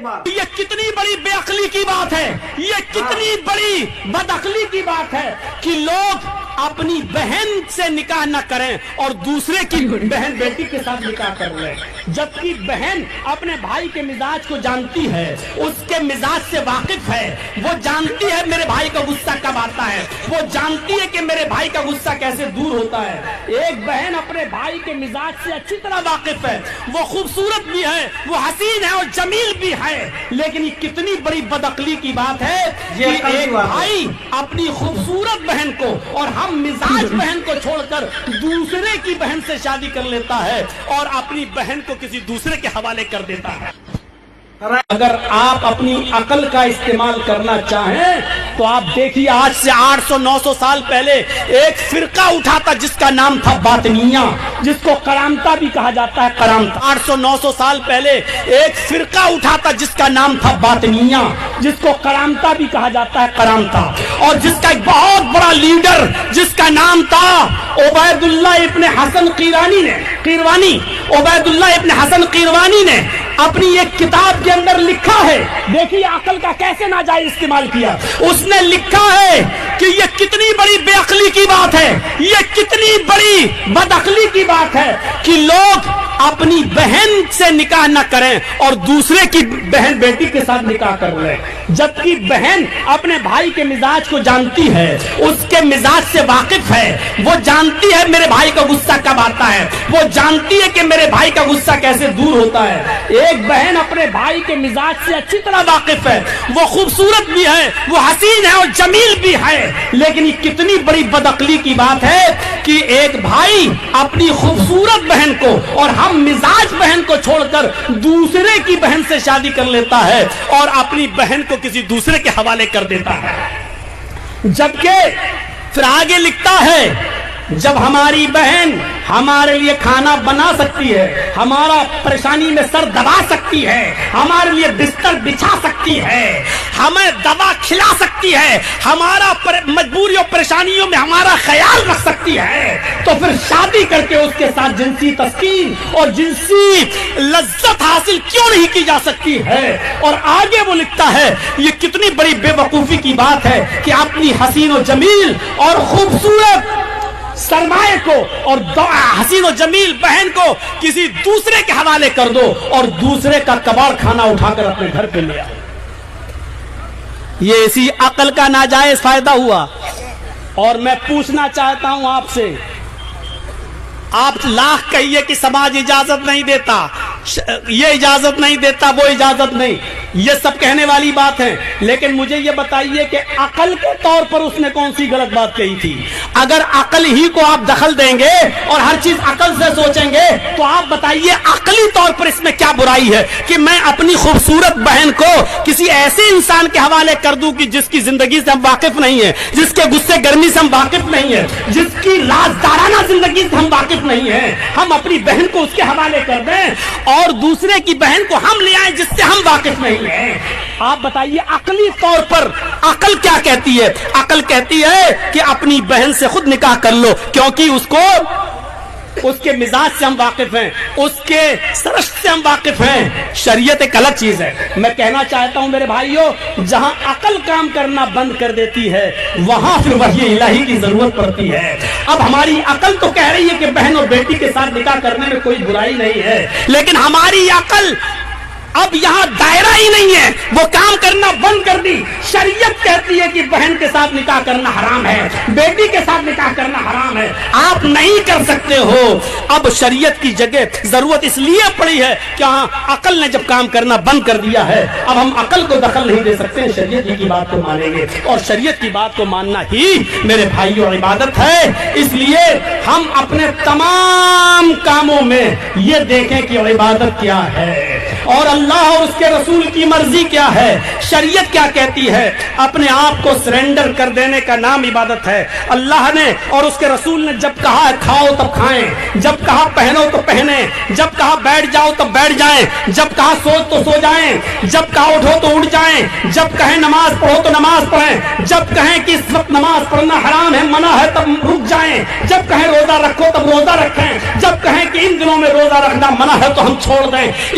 یہ کتنی بڑی بے عقلی کی بات ہے، یہ کتنی بڑی بدعقلی کی بات ہے کہ لوگ اپنی بہن سے نکاح نہ کریں اور دوسرے کی بہن بیٹی کے ساتھ نکاح کر لیں، جبکہ بہن اپنے بھائی کے مزاج کو جانتی ہے، اس کے مزاج سے واقف ہے، وہ جانتی ہے میرے بھائی کا غصہ کب آتا ہے، وہ جانتی ہے کہ میرے بھائی کا غصہ کیسے دور ہوتا ہے۔ ایک بہن اپنے بھائی کے مزاج سے اچھی طرح واقف ہے، وہ خوبصورت بھی ہے، وہ حسین ہے اور جمیل بھی ہے، لیکن یہ کتنی بڑی بدعقلی کی بات ہے کہ ایک بھائی اپنی خوبصورت بہن کو اور ہم مزاج بہن کو چھوڑ کر دوسرے کی بہن سے شادی کر لیتا ہے اور اپنی بہن کو کسی دوسرے کے حوالے کر دیتا ہے۔ اگر آپ اپنی عقل کا استعمال کرنا چاہیں تو آپ دیکھیے آج سے 800-900 سال پہلے ایک فرقہ اٹھا تھا جس کا نام تھا باطنیہ، جس کو کرامتا بھی کہا جاتا ہے۔ کرامتا 800-900 سال پہلے ایک فرقہ اٹھا تھا جس کا نام تھا باطنیہ، جس کو کرامتا بھی کہا جاتا ہے۔ کرامتا، اور جس کا ایک بہت بڑا لیڈر جس کا نام تھا عبید اللہ ابن حسن قیروانی عبید اللہ ابن حسن قیروانی نے اپنی ایک کتاب کے اندر لکھا ہے، دیکھیے عقل کا کیسے ناجائز استعمال کیا۔ اس نے لکھا ہے کہ یہ کتنی بڑی بے عقلی کی بات ہے، یہ کتنی بڑی بدعقلی کی بات ہے کہ لوگ اپنی بہن سے نکاح نہ کریں اور دوسرے کی بہن بیٹی کے ساتھ نکاح کر لیں، جبکہ بہن اپنے بھائی کے مزاج کو جانتی ہے، اس کے مزاج سے واقف ہے، وہ جانتی ہے میرے بھائی کا غصہ کب آتا ہے، وہ جانتی ہے کہ میرے بھائی کا غصہ کیسے دور ہوتا ہے۔ ایک بہن اپنے بھائی کے مزاج سے اچھی طرح واقف ہے، وہ خوبصورت بھی ہے، وہ حسین ہے اور جمیل بھی ہے، لیکن یہ کتنی بڑی بدعقلی کی بات ہے کہ ایک بھائی اپنی خوبصورت بہن کو اور ہم مزاج بہن کو چھوڑ کر دوسرے کی بہن سے شادی کر لیتا ہے اور اپنی بہن کو کسی دوسرے کے حوالے کر دیتا ہے۔ جبکہ پھر آگے لکھتا ہے جب ہماری بہن ہمارے لیے کھانا بنا سکتی ہے، ہمارا پریشانی میں سر دبا سکتی ہے، ہمارے لیے بستر بچھا سکتی ہے، ہمیں دوا کھلا سکتی ہے، ہمارا مجبوری اور پریشانیوں میں ہمارا خیال رکھ سکتی ہے، تو پھر شادی کر کے اس کے ساتھ جنسی تسکین اور جنسی لذت حاصل کیوں نہیں کی جا سکتی ہے؟ اور آگے وہ لکھتا ہے یہ کتنی بڑی بے وقوفی کی بات ہے کہ اپنی حسین و جمیل اور خوبصورت سرمایہ کو اور حسین و جمیل بہن کو کسی دوسرے کے حوالے کر دو اور دوسرے کا کباڑ کھانا اٹھا کر اپنے گھر پہ لے آؤ۔ یہ اسی عقل کا ناجائز فائدہ ہوا۔ اور میں پوچھنا چاہتا ہوں آپ سے، آپ لاکھ کہیے کہ سماج اجازت نہیں دیتا، یہ اجازت نہیں دیتا، وہ اجازت نہیں، یہ سب کہنے والی بات ہے، لیکن مجھے یہ بتائیے کہ عقل کے طور پر اس نے کون سی غلط بات کہی تھی؟ اگر عقل ہی کو آپ دخل دیں گے اور ہر چیز عقل سے سوچیں گے تو آپ بتائیے عقلی طور پر اس میں کیا برائی ہے کہ میں اپنی خوبصورت بہن کو کسی ایسے انسان کے حوالے کر دوں کہ جس کی زندگی سے ہم واقف نہیں ہیں، جس کے غصے گرمی سے ہم واقف نہیں ہیں، جس کی رازدارانہ زندگی سے ہم واقف نہیں ہیں، ہم اپنی بہن کو اس کے حوالے کر دیں اور دوسرے کی بہن کو ہم لے آئیں جس سے ہم واقف نہیں ہیں؟ آپ بتائیے عقلی طور پر عقل کیا کہتی ہے؟ عقل کہتی ہے کہ اپنی بہن سے خود نکاح کر لو، کیونکہ اس کے مزاج سے ہم واقف ہیں، اس کے سرشت سے ہم واقف ہیں۔ شریعت ایک الگ چیز ہے۔ میں کہنا چاہتا ہوں میرے بھائیوں، جہاں عقل کام کرنا بند کر دیتی ہے وہاں پھر وحی الہی کی ضرورت پڑتی ہے۔ اب ہماری عقل تو کہہ رہی ہے کہ بہن اور بیٹی کے ساتھ نکاح کرنے میں کوئی برائی نہیں ہے، لیکن ہماری عقل اب یہاں دائرہ ہی نہیں ہے، وہ کام کرنا بند کر دی۔ شریعت کہتی ہے کہ بہن کے ساتھ نکاح کرنا حرام ہے، بیٹی کے ساتھ نکاح کرنا حرام ہے، آپ نہیں کر سکتے ہو۔ اب شریعت کی جگہ ضرورت اس لیے پڑی ہے کہ ہاں عقل نے جب کام کرنا بند کر دیا ہے اب ہم عقل کو دخل نہیں دے سکتے، شریعت کی بات کو مانیں گے، اور شریعت کی بات کو ماننا ہی میرے بھائیوں عبادت ہے۔ اس لیے ہم اپنے تمام کاموں میں یہ دیکھیں کہ عبادت کیا ہے اور اللہ اور اس کے رسول کی مرضی کیا ہے، شریعت کیا کہتی ہے۔ اپنے آپ کو سرنڈر کر دینے کا نام عبادت ہے۔ اللہ نے اور اس کے رسول نے جب کہا کھاؤ تب کھائیں، جب کہا پہنو تو پہنیں، جب کہا بیٹھ جاؤ تب بیٹھ جائیں، جب کہا سو تو سو جائیں، جب کہا اٹھو تو اٹھ جائیں، جب کہیں نماز پڑھو تو نماز پڑھیں، جب کہیں کہ اس وقت نماز پڑھنا حرام ہے منع ہے تب رک جائیں، جب کہیں روزہ رکھو تب روزہ رکھیں، جب کہیں کہ ان دنوں میں روزہ رکھنا منع ہے تو ہم چھوڑ دیں۔